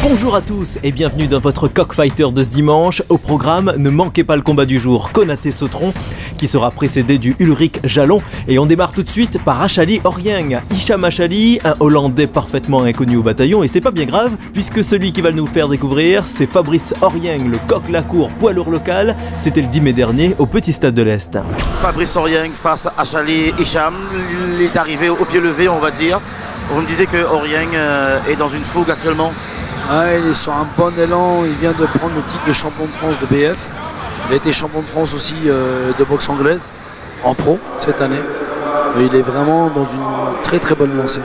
Bonjour à tous et bienvenue dans votre Cockfighter de ce dimanche. Au programme, ne manquez pas le combat du jour, Konaté-Sautron, qui sera précédé du Ulrich Jalon. Et on démarre tout de suite par Achali Orieng. Hicham Achali, un Hollandais parfaitement inconnu au bataillon, et c'est pas bien grave, puisque celui qui va nous faire découvrir, c'est Fabrice Orieng, le coq Lacour poids lourd local. C'était le 10 mai dernier au Petit Stade de l'Est. Fabrice Orieng face à Achali Hicham, il est arrivé au pied levé, on va dire. Vous me disiez que Orieng est dans une fougue actuellement. Ah, il est sur un bon élan, il vient de prendre le titre de champion de France de BF. Il a été champion de France aussi de boxe anglaise en pro cette année. Et il est vraiment dans une très très bonne lancée.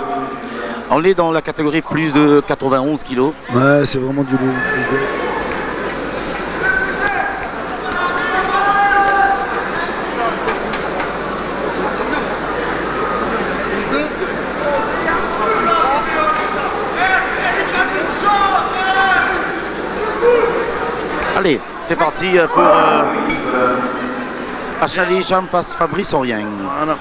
On est dans la catégorie plus de 91 kilos. Ouais, c'est vraiment du lourd. Allez, c'est parti pour Achali Hicham face Fabrice Orieng. Voilà.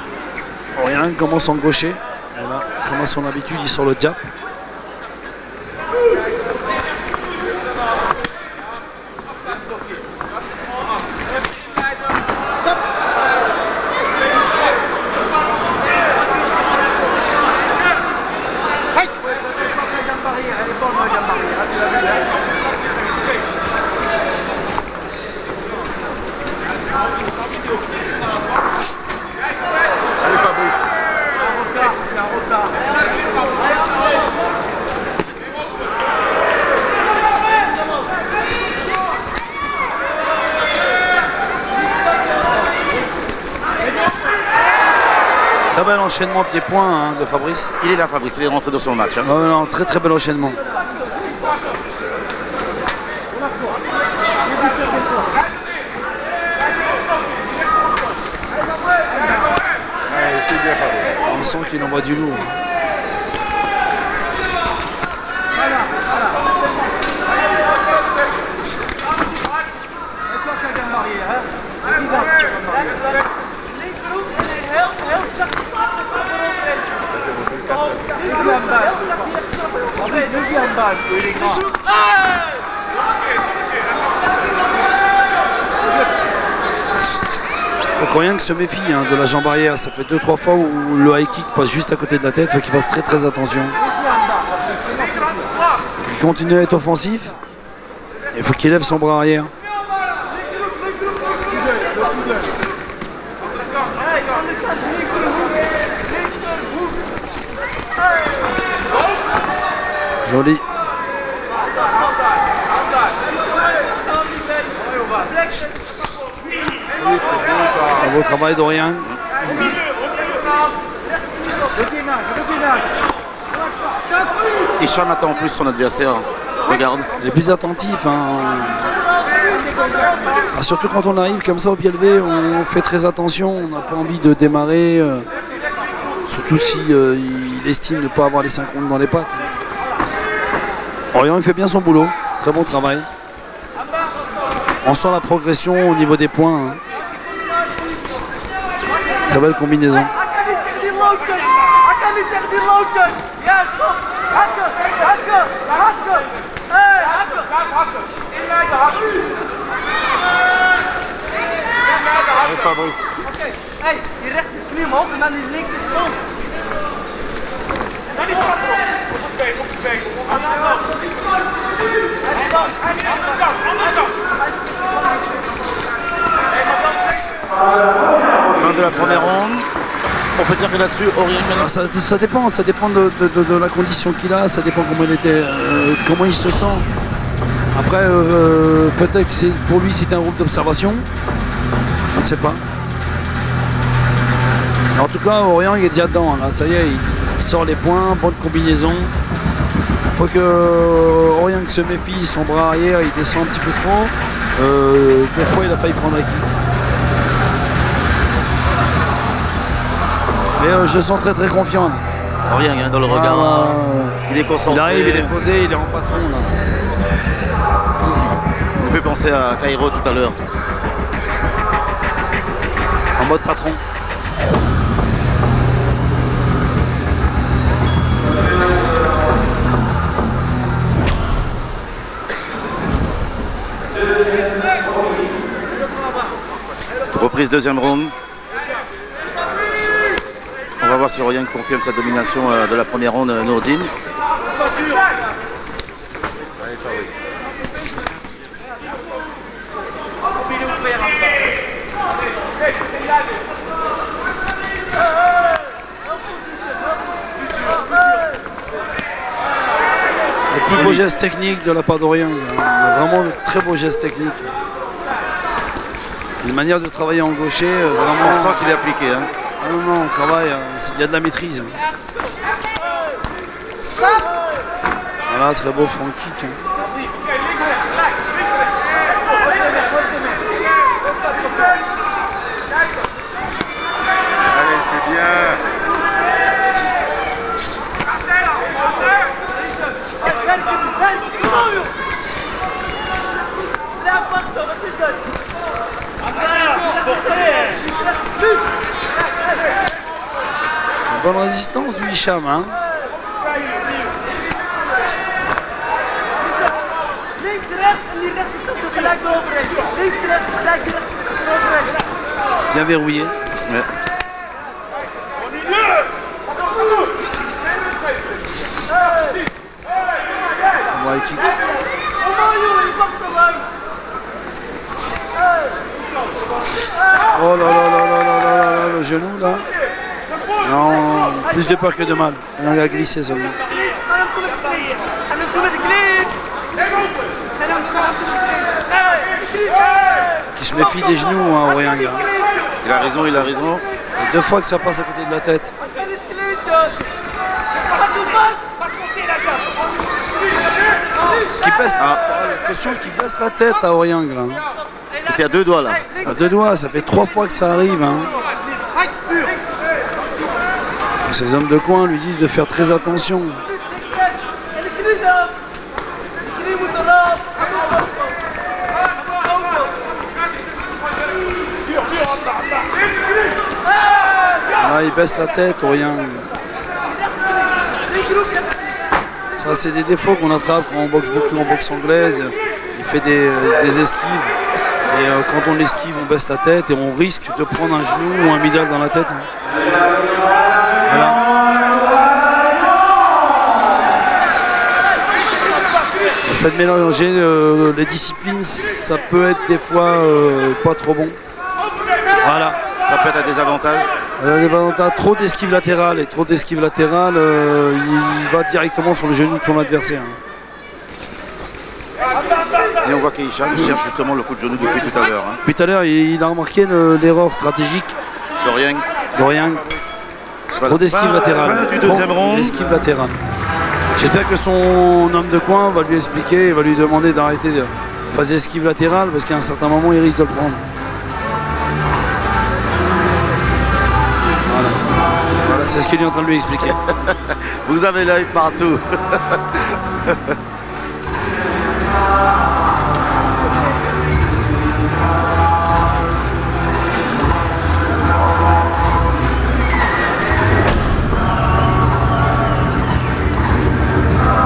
Orieng commence en gaucher. Et là, comme à son habitude, il sort le jab. Très bel enchaînement pied-point de Fabrice. Il est là, Fabrice, il est rentré dans son match. Hein. Oh, non, très très bel enchaînement. On sent qu'il envoie du lourd. Donc Orieng se méfie de la jambe arrière. Ça fait 2-3 fois où le high kick passe juste à côté de la tête. Il faut qu'il fasse très très attention. Il continue à être offensif. Il faut qu'il lève son bras arrière. Joli. Un beau travail d'Orieng. Hicham attend en plus son adversaire. Regarde. Il est plus attentif. Ah, surtout quand on arrive comme ça au pied levé, on fait très attention. On n'a pas envie de démarrer. Surtout si il estime ne pas avoir les synchrones dans les pattes. Orieng il fait bien son boulot. Très bon travail. On sent la progression au niveau des points. Très belle combinaison. Fin de la première ronde. On peut dire que là-dessus, Orieng... Ça dépend de la condition qu'il a, ça dépend comment il était, comment il se sent. Après, peut-être que pour lui c'était un groupe d'observation, on ne sait pas. Mais en tout cas, Orieng est déjà dedans, là. Ça y est, il sort les points, bonne combinaison. Il faut que Orieng se méfie, son bras arrière, il descend un petit peu trop. 2 fois, il a failli prendre un kick. Mais je le sens très très confiant. Orieng dans le regard. Il est concentré. Il arrive, il est posé, il est en patron là. Il me fait penser à Cairo tout à l'heure. En mode patron. Reprise deuxième round. On va voir si Oriang confirme sa domination de la première ronde, Nourdine. Le plus beau geste technique de la part d'Oriang. Vraiment de très beau geste technique. Une manière de travailler en gaucher, vraiment. On sent qu'il est appliqué. Hein. Non, non, on travaille, il y a de la maîtrise. Voilà, très beau front kick. Allez, c'est bien. Une bonne résistance du Hicham. Hein. Bien verrouillé. Ouais. On voit les kicks. Oh là là là là là là là, le genou là. Non, plus de peur que de mal. On a glissé seulement. Qui se méfie des genoux, hein, Oriang. Il a raison, il a raison. Et 2 fois que ça passe à côté de la tête. Qui baisse, question qui baisse la tête à Oriang. C'était à 2 doigts là. À 2 doigts, ça fait 3 fois que ça arrive. Hein. Ces hommes de coin lui disent de faire très attention. Là, il baisse la tête, Oriang. Ça, c'est des défauts qu'on attrape quand on boxe beaucoup en boxe anglaise. Il fait des esquives. Et quand on esquive, on baisse la tête et on risque de prendre un genou ou un middle dans la tête. Voilà. Le fait de mélanger les disciplines, ça peut être des fois pas trop bon. Voilà. Ça peut être un désavantage. Trop d'esquive latérale et trop d'esquive latérale, il va directement sur le genou de son adversaire. Et on voit qu'Hicham cherche justement le coup de genou depuis tout à l'heure. Hein. Puis tout à l'heure, il a remarqué l'erreur stratégique d'Oriang. Trop d'esquive latérale. Du deuxième round. D'esquive latérale. J'espère que son homme de coin va lui expliquer, va lui demander d'arrêter de faire des esquives latérales parce qu'à un certain moment, il risque de le prendre. Voilà, c'est ce qu'il est en train de lui expliquer. Vous avez l'œil partout.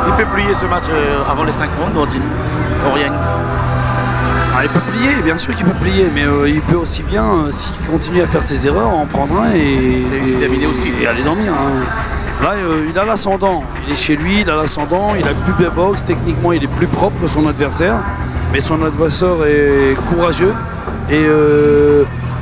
Il peut plier ce match avant les 5 rounds, Nourdine, Oriang. Il peut plier, bien sûr qu'il peut plier, mais il peut aussi bien, s'il continue à faire ses erreurs, en prendre un et aller dormir. Hein. Là, il a l'ascendant, il est chez lui, il a l'ascendant, il a plus de boxe, techniquement il est plus propre que son adversaire, mais son adversaire est courageux et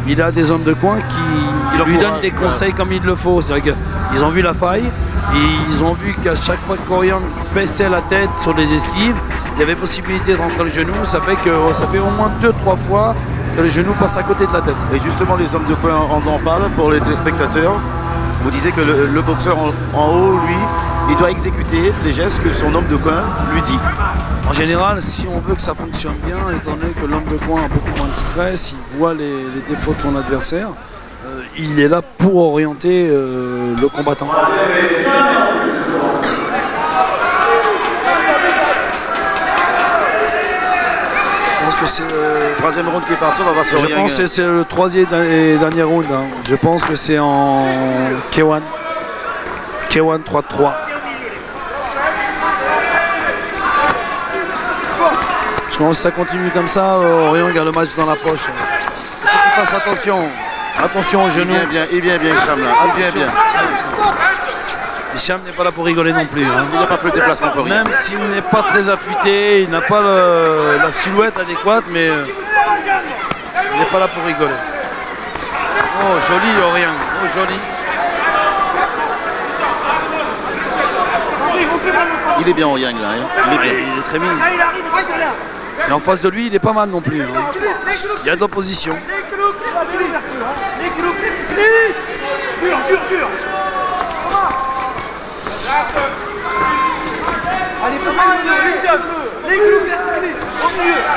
il a des hommes de coin qui lui donnent des conseils comme il le faut. C'est vrai qu'ils ont vu la faille, et ils ont vu qu'à chaque fois que Oriang baissait la tête sur les esquives, il y avait possibilité de rentrer le genou. Ça fait au moins 2-3 fois que le genou passe à côté de la tête. Et justement, les hommes de coin en parlent pour les téléspectateurs. Vous disiez que le boxeur en haut, lui, il doit exécuter les gestes que son homme de coin lui dit. En général, si on veut que ça fonctionne bien, étant donné que l'homme de coin a beaucoup moins de stress, il voit les défauts de son adversaire, il est là pour orienter le combattant. Je pense que c'est le troisième round qui est parti, on va voir si Je pense que c'est le troisième et dernier round. Hein. Je pense que c'est en K1. K1 3-3. Je pense que ça continue comme ça, Oriang a le match dans la poche. C'est plus fasse attention. Attention au genou. Il vient bien, Hicham là. Il vient bien. Hicham n'est pas là pour rigoler non plus. Hein. Il n'a pas fait le déplacement pour rien. Même s'il n'est pas très affûté, il n'a pas la silhouette adéquate, mais il n'est pas là pour rigoler. Oh, joli Orient. Oh, joli. Il est bien en yang là. Hein. Il est bien. Il est très mignon. Et en face de lui, il est pas mal non plus. Hein. Il y a de l'opposition.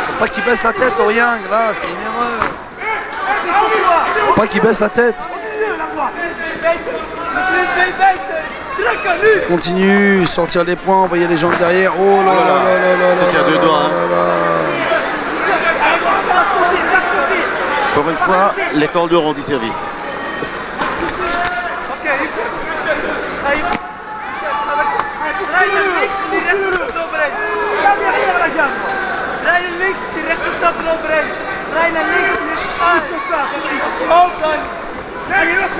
Faut pas qu'il baisse la tête, Orient, là, c'est une erreur. Faut pas qu'il baisse la tête. Il continue, sortir les points, envoyer les jambes derrière. Oh là là là là là. Ça tient deux doigts. Hein. Encore une fois, les cordeurs ont du service.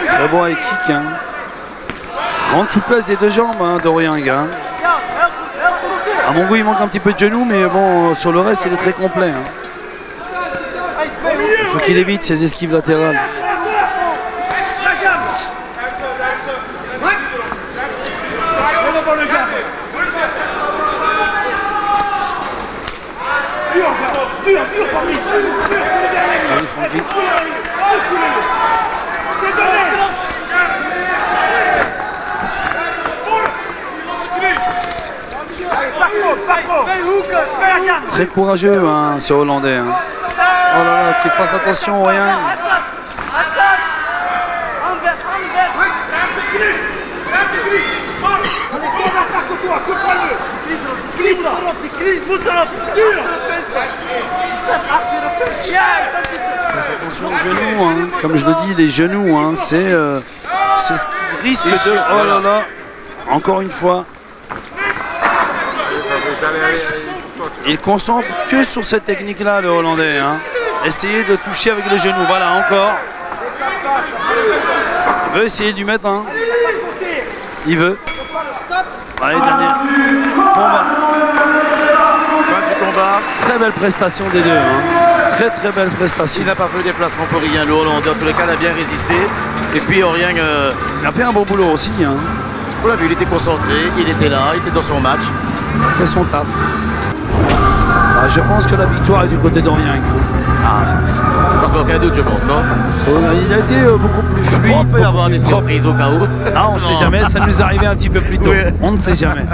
Très bon high kick. Hein. Grande souplesse des deux jambes hein, d'Orient. Hein. À mon goût, il manque un petit peu de genoux, mais bon, sur le reste, il est très complet. Hein. Il faut qu'il évite ses esquives latérales. Joli front kick. Très courageux hein, ce Hollandais. Hein. Oh là là, qu'il fasse attention, rien. Attention aux genoux, hein. Comme je le dis, les genoux, hein, c'est ce qui risque de... Oh là là, encore une fois. Il concentre que sur cette technique-là, le Hollandais. Hein. Essayer de toucher avec les genoux. Voilà, encore. Il veut essayer de lui mettre un. Il veut. Allez, dernier. Combat. Fin du combat. Très belle prestation des deux. Hein. Très très belle prestation. Il n'a pas fait le déplacement pour rien. Le Hollandais, en tous les cas, il a bien résisté. Et puis Orient... il a fait un bon boulot aussi. Hein. On l'a vu, il était concentré, il était là, il était dans son match. Il a fait son taf. Ah, je pense que la victoire est du côté d'Orient. Ah, ça fait aucun doute, je pense, non? Il a été beaucoup plus fluide. On peut y avoir des surprises au cas où. Ah, on ne sait jamais, ça nous arrivait un petit peu plus tôt. Oui. On ne sait jamais.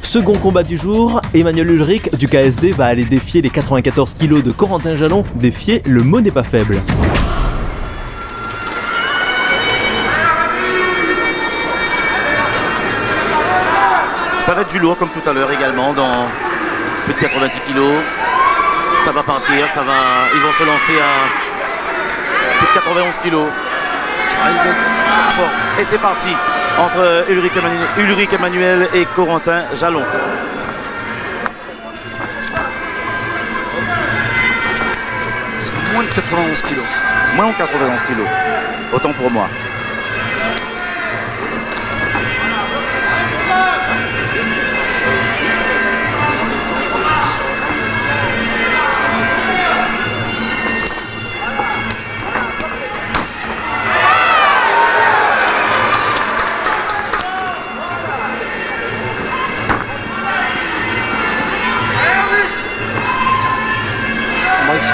Second combat du jour, Emmanuel Ulrich du KSD va aller défier les 94 kg de Corentin Jalon, défier le mot n'est pas faible. Ça va être du lourd comme tout à l'heure également, dans plus de 90 kg. Ça va partir, ils vont se lancer à plus de 91 kg. Et c'est parti entre Ulrich Emmanuel et Corentin Jalon. C'est moins de 91 kg. Moins de 91 kg. Autant pour moi.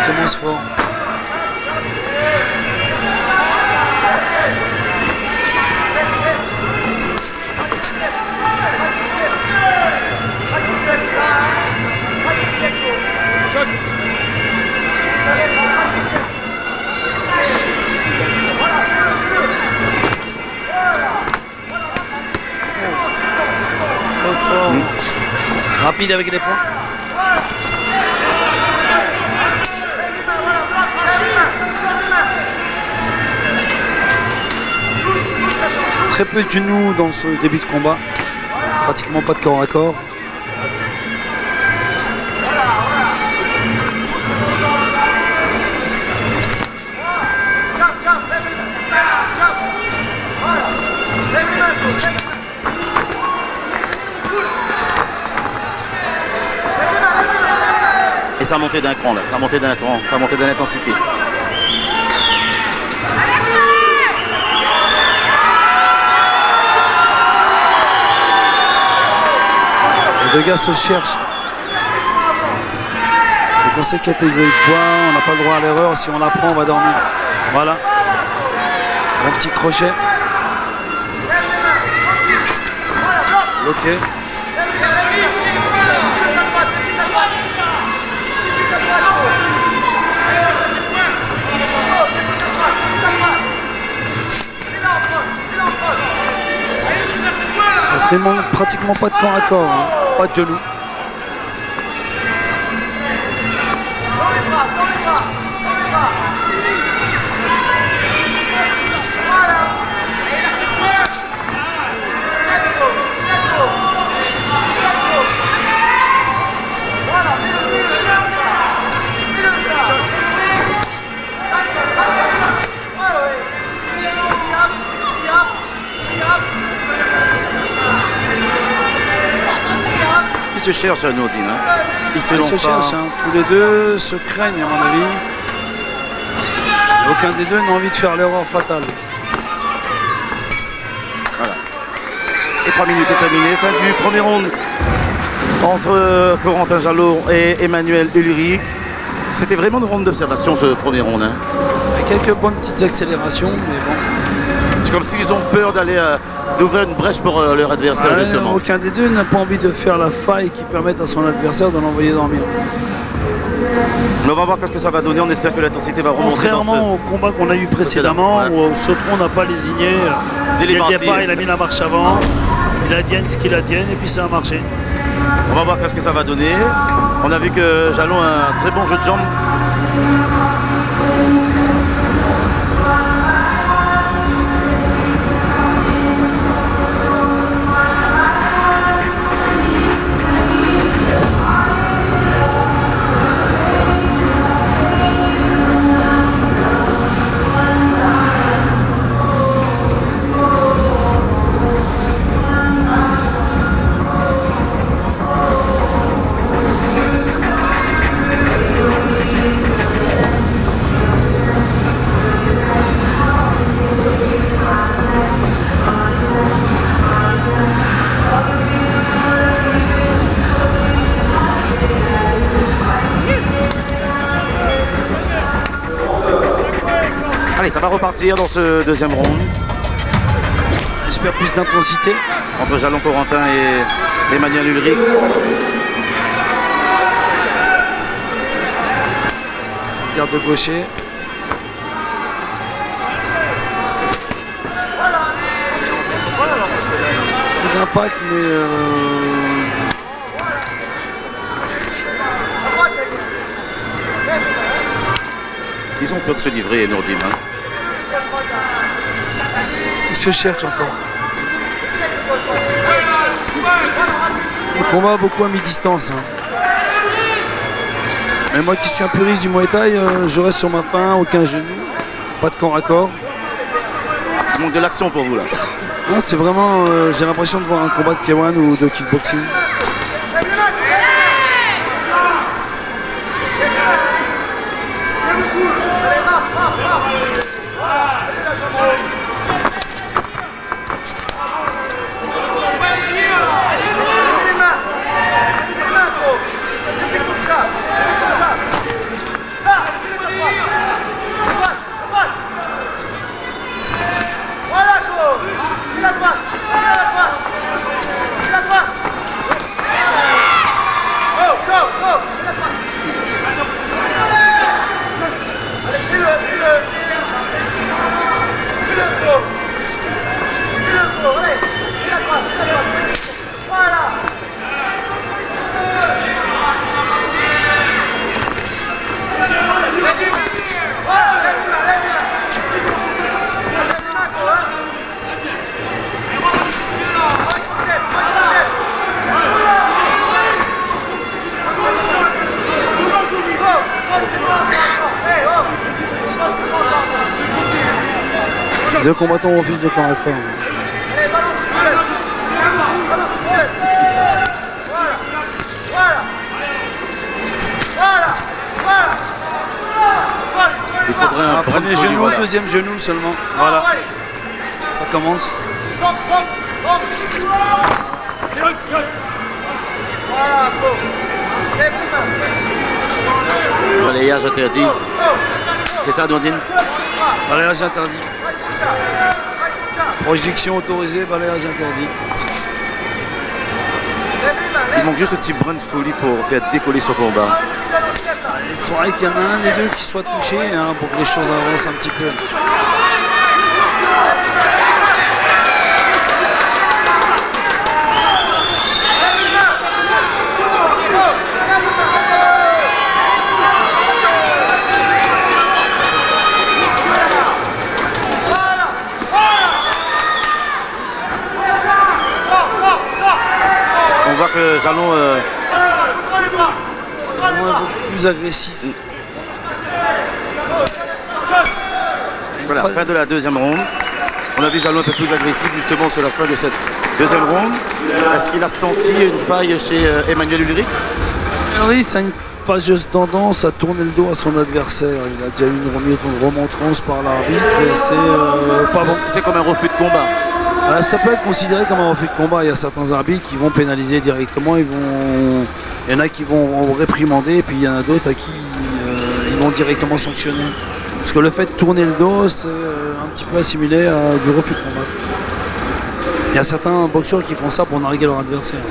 qui commence fort. Rapide avec les points. Très peu de genoux dans ce début de combat. Pratiquement pas de corps à corps. Et ça a monté d'un cran là, ça a monté d'un cran, ça a monté de l'intensité. Les deux gars se cherchent. Et dans ces catégories de poids, on n'a pas le droit à l'erreur. Si on la prend, on va dormir. Voilà. Un petit crochet. Ok. Pratiquement pas de corps à corps, hein. Pas de genoux. Ils se cherchent, Nourdine. Hein. Ils se lancent cherchent, hein. Tous les deux se craignent, à mon avis. Aucun des deux n'a envie de faire l'erreur fatale. Voilà. Et 3 minutes est terminées. Fin du premier round entre Corentin Jalon et Emmanuel Ulrich. C'était vraiment une ronde d'observation, ce premier round. Hein. Il y a quelques bonnes petites accélérations, mais bon. C'est comme s'ils ont peur d'aller d'ouvrir une brèche pour leur adversaire, justement. Aucun des deux n'a pas envie de faire la faille qui permette à son adversaire de l'envoyer dormir. Mais on va voir ce que ça va donner. On espère que l'intensité va remonter. Contrairement au combat qu'on a eu précédemment, ouais. où Sautron n'a pas lésigné. Dès le départ, il a mis la marche avant. Il advienne ce qu'il advienne, et puis ça a marché. On va voir ce que ça va donner. On a vu que Jalon a un très bon jeu de jambes. Allez, ça va repartir dans ce deuxième round. J'espère plus d'intensité. Entre Jalon Corentin et Emmanuel Ulrich. Garde gaucher. Coup d'impact, mais ils ont peur de se livrer, Nourdine. Hein. Ils se cherchent encore. Le combat beaucoup à mi-distance. Hein. Mais moi qui suis un puriste du Muay Thai, je reste sur ma faim, aucun genou, pas de corps à corps. Il manque de l'action pour vous là. C'est vraiment, j'ai l'impression de voir un combat de K1 ou de kickboxing. Deux combattants refusent de corps à corps. Il faudrait un premier genou, voilà. Deuxième genou seulement. Voilà. Ça commence. Balayage interdit. C'est ça, Dondine? Balayage interdit. Projection autorisée, balayage interdit. Il manque juste le petit brin de folie pour faire décoller son combat. Il faudrait qu'il y en ait un des deux qui soit touché hein, pour que les choses avancent un petit peu. On voit que Jalon plus agressif. Voilà, fin de la deuxième ronde. On a vu Jalon un peu plus agressif justement sur la fin de cette deuxième ronde. Est-ce qu'il a senti une faille chez Emmanuel Ulrich? Oui, ça a une fâcheuse tendance à tourner le dos à son adversaire. Il a déjà eu une remontrance par l'arbitre et c'est pas bon. C'est comme un refus de combat. Ça peut être considéré comme un refus de combat. Il y a certains arbitres qui vont pénaliser directement. Il y en a qui vont réprimander et puis il y en a d'autres à qui ils vont directement sanctionner. Parce que le fait de tourner le dos, c'est un petit peu assimilé à du refus de combat. Il y a certains boxeurs qui font ça pour narguer leur adversaire.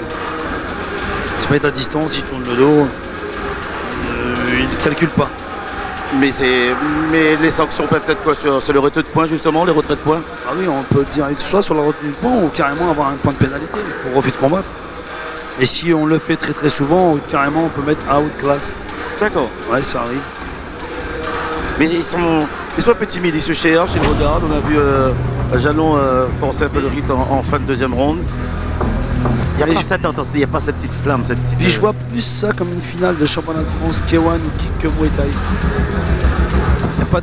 Ils se mettent à distance, ils tournent le dos, ils ne calculent pas. Mais les sanctions peuvent être quoi sur le retrait de points justement, les retraits de points? Ah oui, on peut dire soit sur la retenue de points ou carrément avoir un point de pénalité pour refus de combattre. Et si on le fait très très souvent, carrément on peut mettre outclass. D'accord. Ouais, ça arrive. Mais ils sont un peu timides, ils se cherchent, ils regardent. On a vu Jalon forcer un peu le rythme en fin de deuxième ronde. Il n'y a pas cette intensité, il n'y a pas cette petite flamme, cette petite... Puis je vois plus ça comme une finale de championnat de France K1 ou kick que Muay Thai. Il n'y a pas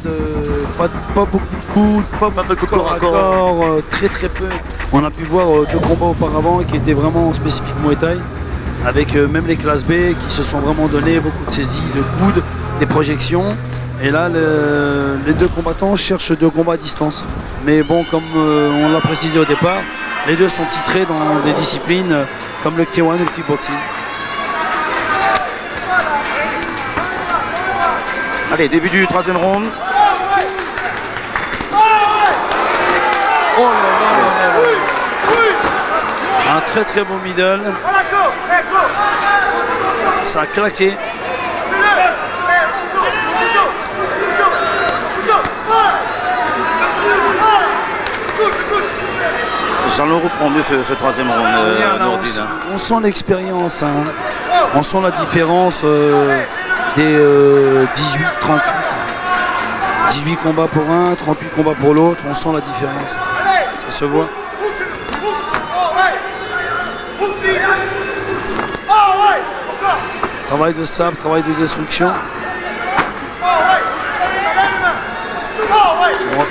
beaucoup de coups, pas beaucoup de corps à corps, très très peu. On a pu voir deux combats auparavant qui étaient vraiment spécifiques Muay Thai, avec même les classes B qui se sont vraiment donné beaucoup de saisies de coudes, des projections. Et là, les deux combattants cherchent deux combats à distance. Mais bon, comme on l'a précisé au départ, les deux sont titrés dans des disciplines comme le K1 ou le kickboxing. Allez, début du troisième round. Oh là là. Un très très bon middle. Ça a claqué. Jalon reprend mieux ce troisième round. On sent l'expérience, hein. On sent la différence des 18-38. 18 combats pour un, 38 combats pour l'autre, on sent la différence. Ça se voit. Travail de sabre, travail de destruction. Bon.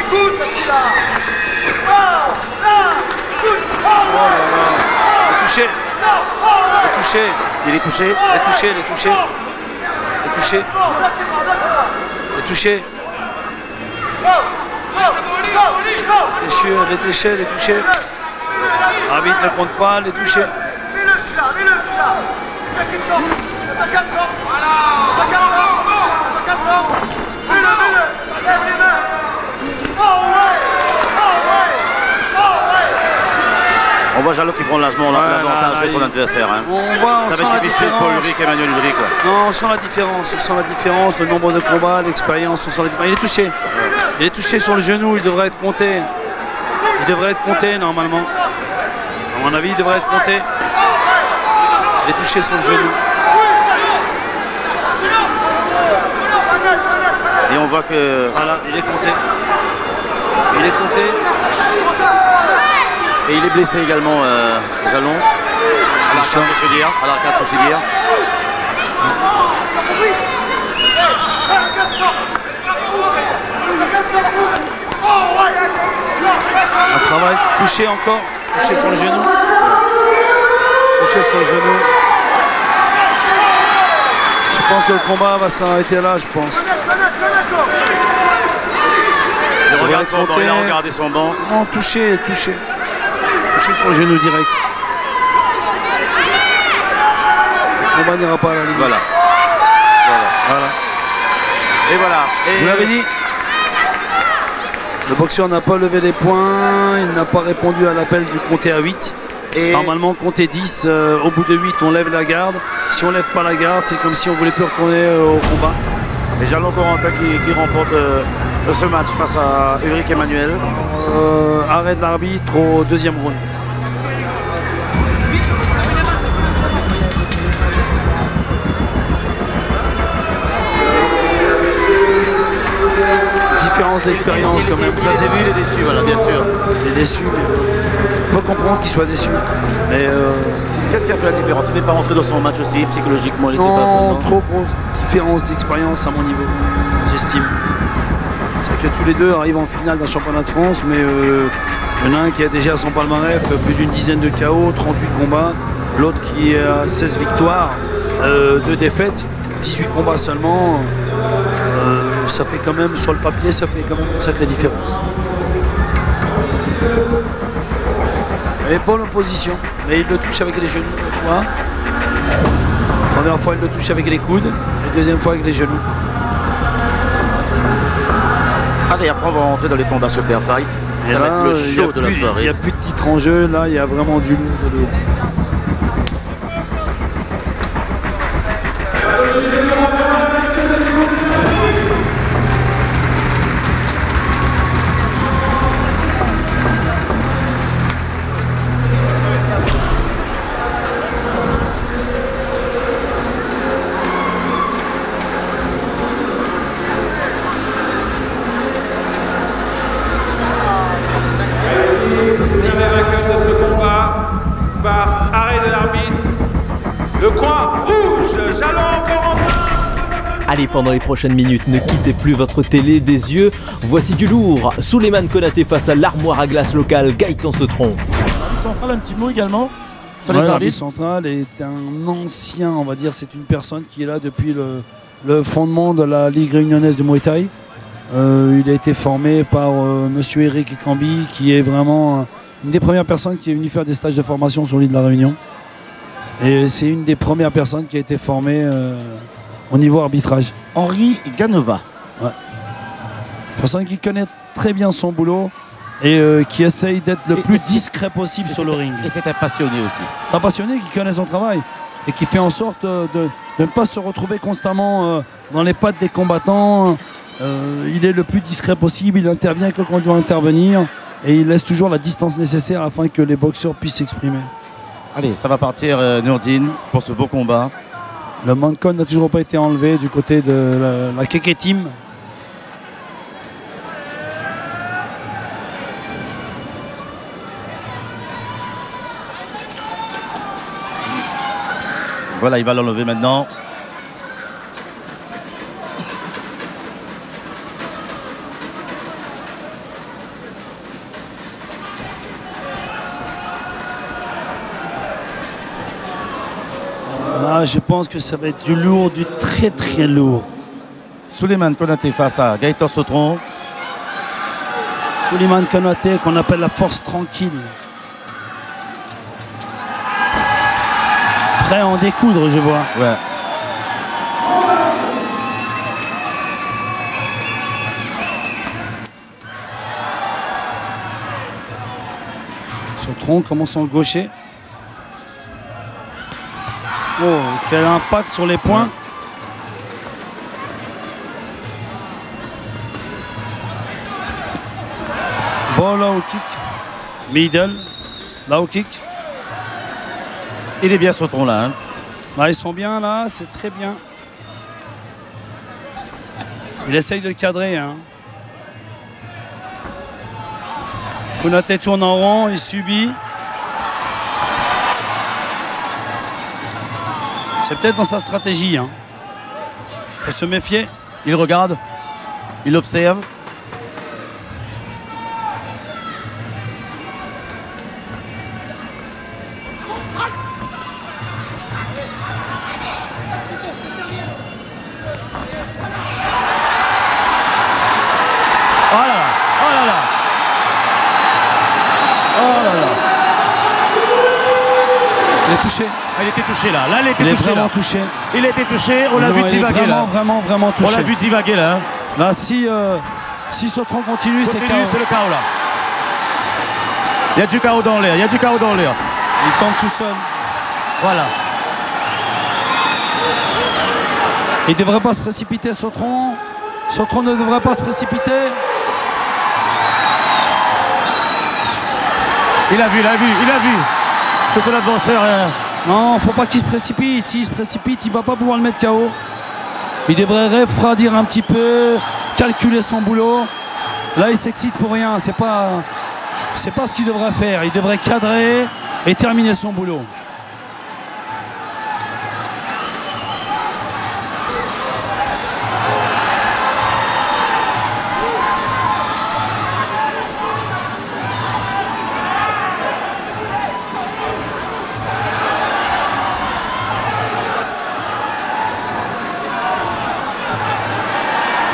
Il est touché. Il est touché. Il est touché. Il est touché. Il est touché. Il est touché. Il est touché. L'arbitre ne compte pas, il est touché. Mets-le celui-là. Il a 400. Il a 400. Voilà. Il a 400. Il a 400. Mets-le. Lève les mains. Oh ouais. On voit Jalon qui prend largement l'avantage sur son adversaire. Hein. Ça va être difficile pour Ulrich et Emmanuel Ulrich. Non, on sent la différence, le nombre de combats, l'expérience, il est touché. Il est touché sur le genou, il devrait être compté. Il devrait être compté normalement. À mon avis, il devrait être compté. Il est touché sur le genou. Et on voit que Voilà, il est compté. Il est compté. et il est blessé également, Jalon. À la carte Soudir. À la carte Soudir. Un travail, touché encore, touché sur le genou. Touché sur le genou. Je pense que le combat va s'arrêter là, je pense. Il regarde son banc, il a regardé son banc. Non, touché, touché. Touché sur le genou direct. Le combat n'ira pas à la limite. Voilà. Voilà. Et voilà. Et Je vous l'avais dit. Le boxeur n'a pas levé les poings, il n'a pas répondu à l'appel du compter à 8. Et Normalement, compter 10, au bout de 8, on lève la garde. Si on lève pas la garde, c'est comme si on voulait plus retourner au combat. et Jalon Corentin qui remporte ce match face à Ulrich Emmanuel. Arrêt de l'arbitre au deuxième round. Différence d'expérience quand même, ça s'est vu. Il est déçu, voilà, bien sûr. Il est déçu, mais on peut comprendre qu'il soit déçu. Mais Qu'est-ce qui a fait la différence? Il n'est pas rentré dans son match aussi, psychologiquement, il n'était pas non, très trop grosse différence d'expérience à mon niveau, j'estime. C'est vrai que tous les deux arrivent en finale d'un championnat de France, mais il y en a un qui a déjà son palmarès, plus d'une dizaine de KO, 38 combats, l'autre qui a 16 victoires, 2 défaites, 18 combats seulement. Ça fait quand même, sur le papier, ça fait quand même une sacrée différence. Et bonne opposition, mais il le touche avec les genoux une fois. Première fois, il le touche avec les coudes, et deuxième fois avec les genoux. Allez, après on va rentrer dans les combats super fight. Et Ça va là, être le show de la il n'y soirée. a plus de titre en jeu, là, il y a vraiment du lourd de lourd. Premier vainqueur de ce combat par arrêt de l'arbitre. Le coin rouge, Jalon Corentin. Allez, pendant les prochaines minutes, ne quittez plus votre télé des yeux. Voici du lourd. Souleymane Konaté face à l'armoire à glace locale Gaëtan Sautron. L'arbitre central, un petit mot également sur Ouais, les l'arbitre arbitres. central est un ancien, on va dire, c'est une personne qui est là depuis le fondement de la Ligue réunionnaise de Muay Thai. Il a été formé par monsieur Eric Cambi, qui est vraiment une des premières personnes qui est venue faire des stages de formation sur l'île de la Réunion. Et c'est une des premières personnes qui a été formée au niveau arbitrage. Henri Ganova. Personne qui connaît très bien son boulot et qui essaye d'être le plus discret possible sur le ring. Et c'est un passionné aussi. C'est un passionné qui connaît son travail et qui fait en sorte de ne pas se retrouver constamment dans les pattes des combattants. Il est le plus discret possible, il intervient quand on doit intervenir et il laisse toujours la distance nécessaire afin que les boxeurs puissent s'exprimer. Allez, ça va partir Nurdine pour ce beau combat. Le Mancon n'a toujours pas été enlevé du côté de la Keke Team. Voilà, il va l'enlever maintenant. Là, je pense que ça va être du lourd, du très très lourd. Souleymane Konaté face à Gaëtan Sautron. Souleymane Konaté qu'on appelle la force tranquille. Prêt à en découdre, je vois. Ouais. Sautron commence en gaucher. Oh, quel impact sur les points. Bon, là au kick. Middle. Là au kick. Il est bien Sautron là. Hein. Là, ils sont bien, là, c'est très bien. Il essaye de le cadrer. Hein. Konaté tourne en rond, il subit. C'est peut-être dans sa stratégie. Hein. Faut se méfier. Il regarde, il observe. Touché. Il était touché là. Là, il était il touché. Vraiment touché. Il était touché. On l'a vu divaguer là. Vraiment touché. On l'a vu divaguer là. Là, si Sautron continue, c'est chaos. C'est le chaos là. Il y a du chaos dans l'air. Il y a du chaos dans l'air. Il tombe tout seul. Voilà. Il ne devrait pas se précipiter, Sautron. Sautron ne devrait pas se précipiter. Il a vu que son adversaire. Non, faut pas qu'il se précipite. S'il se précipite, il va pas pouvoir le mettre KO. Il devrait refroidir un petit peu, calculer son boulot. Là, il s'excite pour rien. C'est pas ce qu'il devrait faire. Il devrait cadrer et terminer son boulot.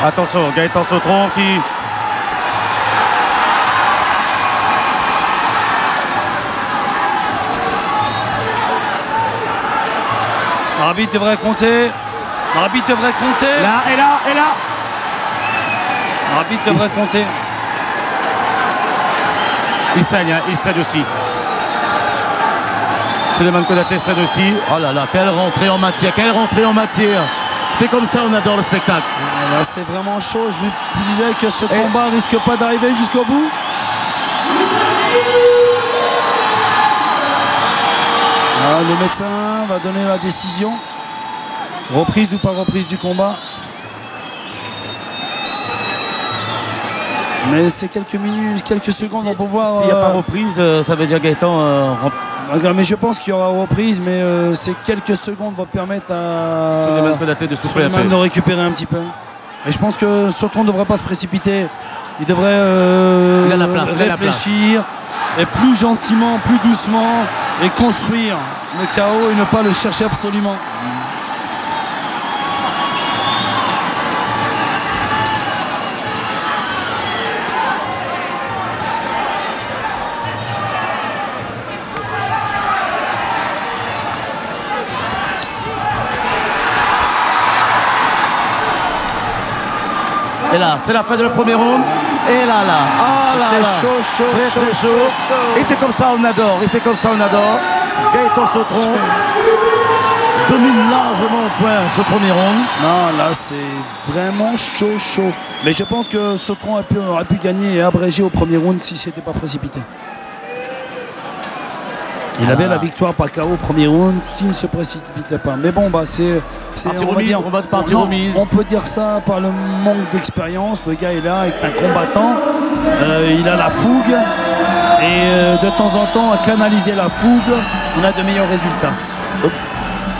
Attention, Gaëtan Sautron qui... L'arbitre devrait compter. L'arbitre devrait compter. Là. L'arbitre devrait compter. Il saigne aussi. Souleymane Konaté saigne aussi. Oh là là, quelle rentrée en matière. C'est comme ça, on adore le spectacle. Là, c'est vraiment chaud. Je vous disais que ce combat risque pas d'arriver jusqu'au bout. Là, le médecin va donner la décision. Reprise ou pas reprise du combat. Mais c'est quelques minutes, quelques secondes, on peut voir. S'il n'y a pas reprise, ça veut dire Gaëtan... Mais je pense qu'il y aura reprise, mais ces quelques secondes vont permettre à Souleymane Konaté de souffler un peu. De récupérer un petit peu. Et je pense que Sautron ne devrait pas se précipiter. Il devrait il a la place, réfléchir et plus gentiment, plus doucement et construire le chaos et ne pas le chercher absolument. Et là, c'est la fin de le premier round. Et là. C'était chaud. Très chaud. Et c'est comme ça on adore. Gaëtan Sautron domine largement au point ce premier round. Non, là c'est vraiment chaud. Mais je pense que Sautron aurait pu gagner et abréger au premier round s'il ne s'était pas précipité. Il avait la victoire par KO au premier round s'il ne se précipitait pas. Mais bon, bah on va partir remise. On peut dire ça par le manque d'expérience. Le gars est là, est un combattant. Il a la fougue. Et de temps en temps, à canaliser la fougue, on a de meilleurs résultats.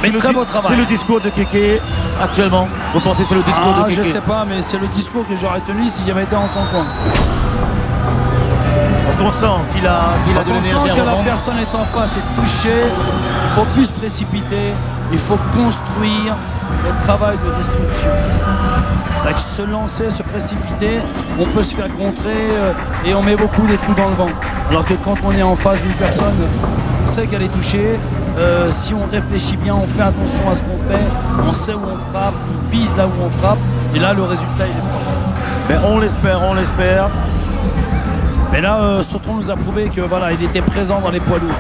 Mais très beau travail. C'est le discours de Kéké actuellement. Vous pensez que c'est le discours de Kéké? Je sais pas, mais c'est le discours que j'aurais tenu si j'avais été en son coin. Parce qu'on sent qu'il a de l'énergie. On sent que à la personne est en face, est touchée. Il faut plus se précipiter. Il faut construire le travail de destruction. C'est vrai que se lancer, se précipiter, on peut se faire contrer et on met beaucoup des coups dans le vent. Alors que quand on est en face d'une personne, on sait qu'elle est touchée. Si on réfléchit bien, on fait attention à ce qu'on fait, on sait où on frappe, on vise là où on frappe. Et là, le résultat, il est bon. Mais on l'espère. Mais là, Sautron nous a prouvé que voilà, il était présent dans les poids lourds.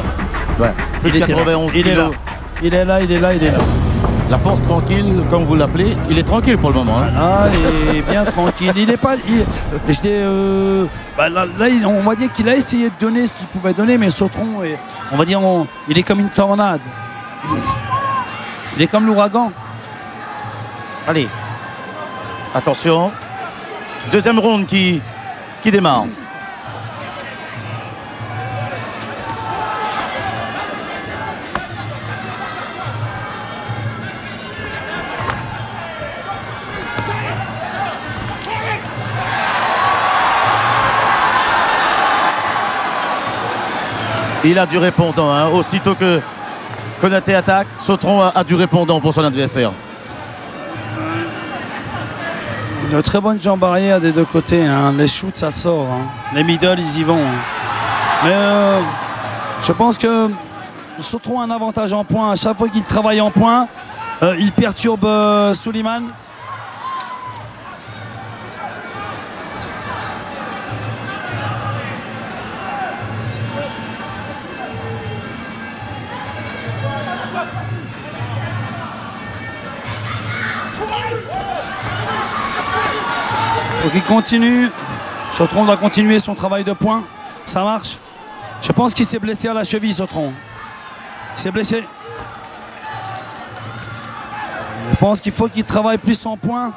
Ouais. Il 91 kilos. Il est là. La force tranquille, comme vous l'appelez, il est tranquille pour le moment. Hein. Ah, il est bien tranquille. Il est pas. On va dire qu'il a essayé de donner ce qu'il pouvait donner, mais Sautron, on va dire, il est comme une tornade. Il est comme l'ouragan. Allez, attention. Deuxième ronde qui démarre. Il a du répondant, hein. Aussitôt que Konaté attaque, Sautron a du répondant pour son adversaire. Une très bonne jambe arrière des deux côtés, hein. Les shoots ça sort, hein. Les middle ils y vont, hein. Mais je pense que Sautron a un avantage en point. À chaque fois qu'il travaille en point, il perturbe Suleiman. Donc il continue. Sautron doit continuer son travail de poing. Ça marche. Je pense qu'il s'est blessé à la cheville, Sautron. Il s'est blessé. Je pense qu'il faut qu'il travaille plus en poing.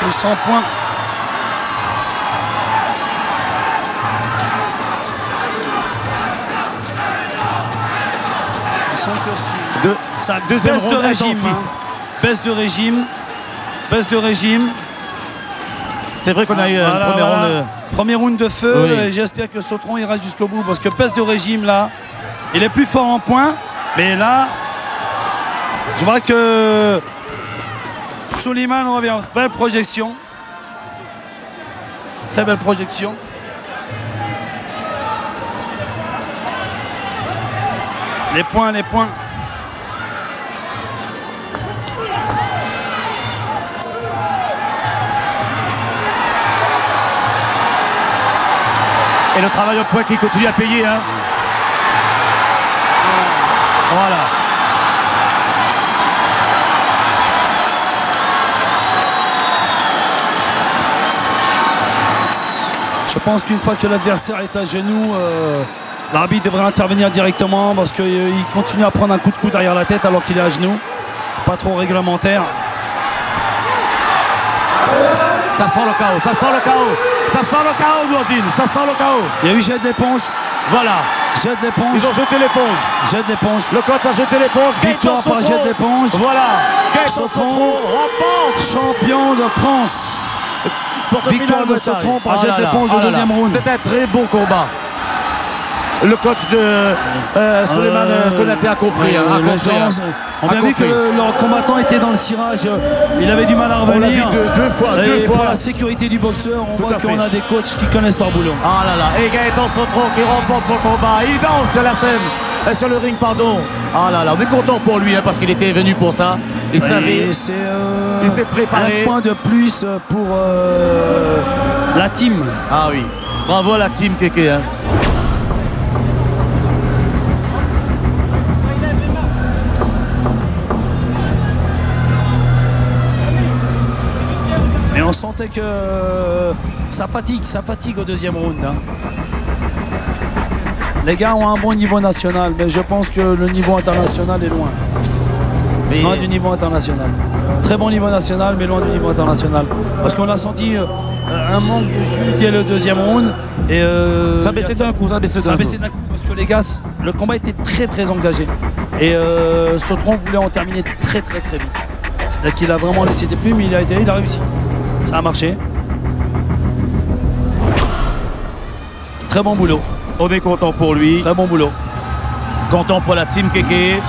Plus en poing. Ça baisse de régime, hein. Baisse de régime. C'est vrai qu'on a eu un premier round. Premier round de feu, Oui. et j'espère que Sautron ira jusqu'au bout parce que baisse de régime là, il est plus fort en points, mais là, je vois que Suleiman revient. Belle projection. Très belle projection. Les points, les points. Et le travail au point qui continue à payer, hein. Voilà. Je pense qu'une fois que l'adversaire est à genoux, l'arbitre devrait intervenir directement parce qu'il continue à prendre un coup de coude derrière la tête alors qu'il est à genoux. Pas trop réglementaire. Ça sent le chaos, ça sent le chaos. Ça sent le chaos, Nourdine, ça sent le chaos. Il y a eu jet d'éponge. Voilà. Jet d'éponge. Ils ont jeté l'éponge. Jet d'éponge. Le coach a jeté l'éponge. Victoire par jet d'éponge. Voilà. Gaëtan Sautron, Sautron remporte. champion de France. Pour ce Victoire final de Sautron par jet là là, d'éponge au là là. deuxième round. C'était un très beau combat. Le coach de Suleiman Konaté a compris. On a bien vu que leur combattant était dans le cirage. Il avait du mal à revenir. On l'a vu deux fois. Et pour la sécurité du boxeur, on voit qu'on a des coachs qui connaissent leur boulot. Ah là là. Et Gaëtan Sautron qui remporte son combat. Il danse sur la scène. Sur le ring, pardon. Ah là là. On est content pour lui, hein, parce qu'il était venu pour ça. Il savait. Il s'est préparé. Un point de plus pour la team. Ah oui. Bravo à la team Kéké. Hein. Mais on sentait que ça fatigue au deuxième round. Hein. Les gars ont un bon niveau national, mais je pense que le niveau international est loin. Loin du niveau international. Très bon niveau national, mais loin du niveau international. Parce qu'on a senti un manque de jus dès le deuxième round. Et ça baissait d'un coup, ça baissait d'un coup. Parce que les gars, le combat était très très engagé. Et Sautron voulait en terminer très très très vite. C'est-à-dire qu'il a vraiment laissé des plumes, il a réussi. Ça a marché. Très bon boulot. On est content pour lui. Très bon boulot. Content pour la team Kéké.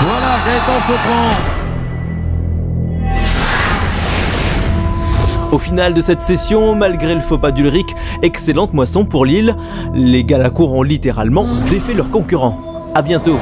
Voilà, Gaëtan Sautron. Au final de cette session, malgré le faux pas d'Ulrich, excellente moisson pour Lille. Les Galacourt ont littéralement défait leurs concurrents. A bientôt.